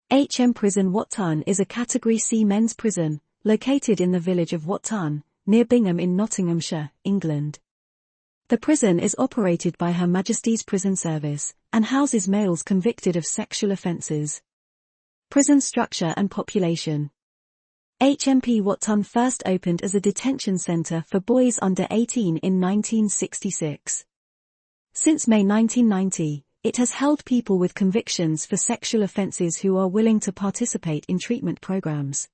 Prison Whatton is a Category C men's prison, located in the village of Whatton, near Bingham in Nottinghamshire, England. The prison is operated by Her Majesty's Prison Service, and houses males convicted of sexual offences. Prison structure and population. HMP Whatton first opened as a detention centre for boys under 18 in 1966. Since May 1990, it has held people with convictions for sexual offences who are willing to participate in treatment programmes.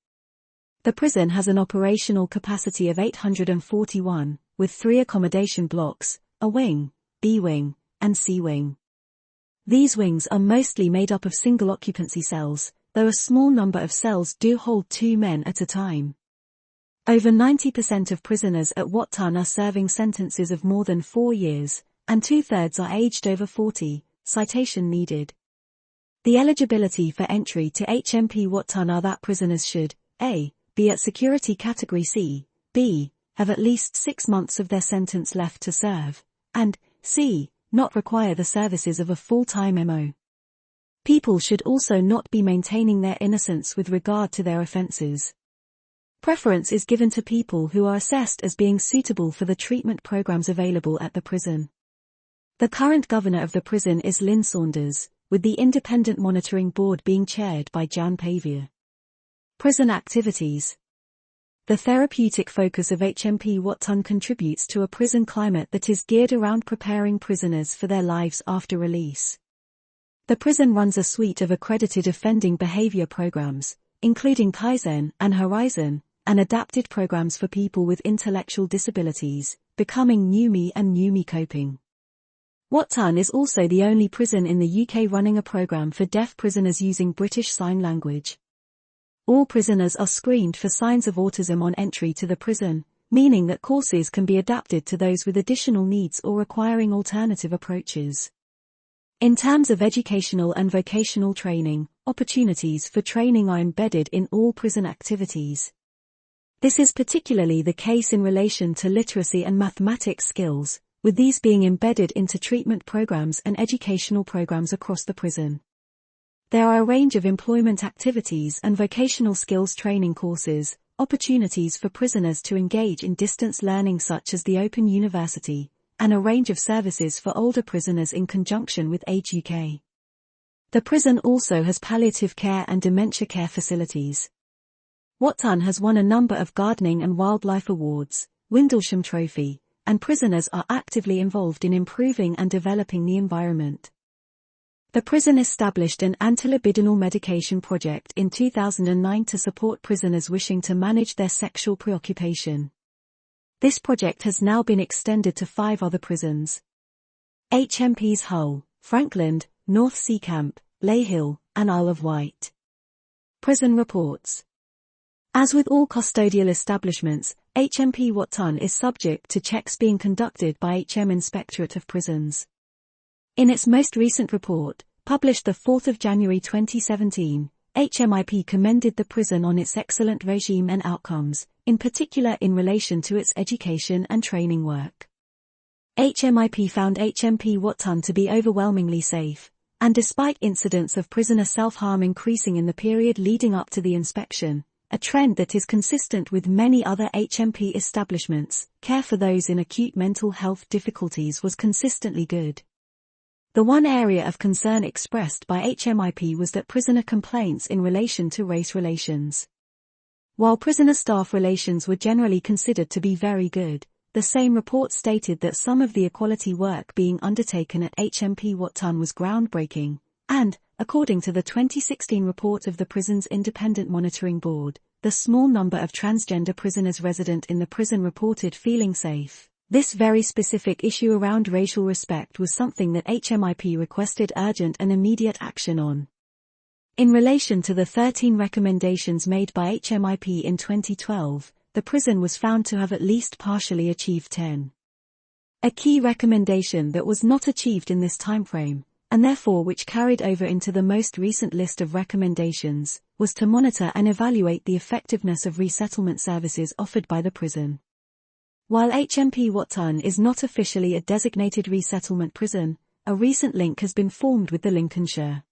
The prison has an operational capacity of 841, with 3 accommodation blocks, a wing, B wing, and C wing. These wings are mostly made up of single-occupancy cells, though a small number of cells do hold 2 men at a time. Over 90% of prisoners at Whatton are serving sentences of more than 4 years, and 2/3 are aged over 40, citation needed. The eligibility for entry to HMP Whatton are that prisoners should, a. be at security category C, b. have at least 6 months of their sentence left to serve, and c. not require the services of a full-time MO. People should also not be maintaining their innocence with regard to their offences. Preference is given to people who are assessed as being suitable for the treatment programmes available at the prison. The current governor of the prison is Lynn Saunders, with the Independent Monitoring Board being chaired by Jan Pavia. Prison activities. The therapeutic focus of HMP Whatton contributes to a prison climate that is geared around preparing prisoners for their lives after release. The prison runs a suite of accredited offending behavior programs, including Kaizen and Horizon, and adapted programs for people with intellectual disabilities, becoming New Me and New Me Coping. Whatton is also the only prison in the UK running a program for deaf prisoners using British Sign Language. All prisoners are screened for signs of autism on entry to the prison, meaning that courses can be adapted to those with additional needs or requiring alternative approaches. In terms of educational and vocational training, opportunities for training are embedded in all prison activities. This is particularly the case in relation to literacy and mathematics skills, with these being embedded into treatment programs and educational programs across the prison. There are a range of employment activities and vocational skills training courses, opportunities for prisoners to engage in distance learning such as the Open University, and a range of services for older prisoners in conjunction with Age UK. The prison also has palliative care and dementia care facilities. Whatton has won a number of gardening and wildlife awards, Windlesham Trophy, and prisoners are actively involved in improving and developing the environment. The prison established an anti-libidonal medication project in 2009 to support prisoners wishing to manage their sexual preoccupation. This project has now been extended to 5 other prisons. HMPs Hull, Frankland, North Sea Camp, Ley Hill, and Isle of Wight. Prison reports. As with all custodial establishments, HMP Whatton is subject to checks being conducted by HM Inspectorate of Prisons. In its most recent report, published 4 January 2017, HMIP commended the prison on its excellent regime and outcomes, in particular in relation to its education and training work. HMIP found HMP Whatton to be overwhelmingly safe, and despite incidents of prisoner self-harm increasing in the period leading up to the inspection, a trend that is consistent with many other HMP establishments, care for those in acute mental health difficulties was consistently good. The one area of concern expressed by HMIP was that prisoner complaints in relation to race relations. While prisoner-staff relations were generally considered to be very good, the same report stated that some of the equality work being undertaken at HMP Whatton was groundbreaking, and, according to the 2016 report of the prison's Independent Monitoring Board, the small number of transgender prisoners resident in the prison reported feeling safe. This very specific issue around racial respect was something that HMIP requested urgent and immediate action on. In relation to the 13 recommendations made by HMIP in 2012, the prison was found to have at least partially achieved 10. A key recommendation that was not achieved in this timeframe, and therefore which carried over into the most recent list of recommendations, was to monitor and evaluate the effectiveness of resettlement services offered by the prison. While HMP Whatton is not officially a designated resettlement prison, a recent link has been formed with the Lincolnshire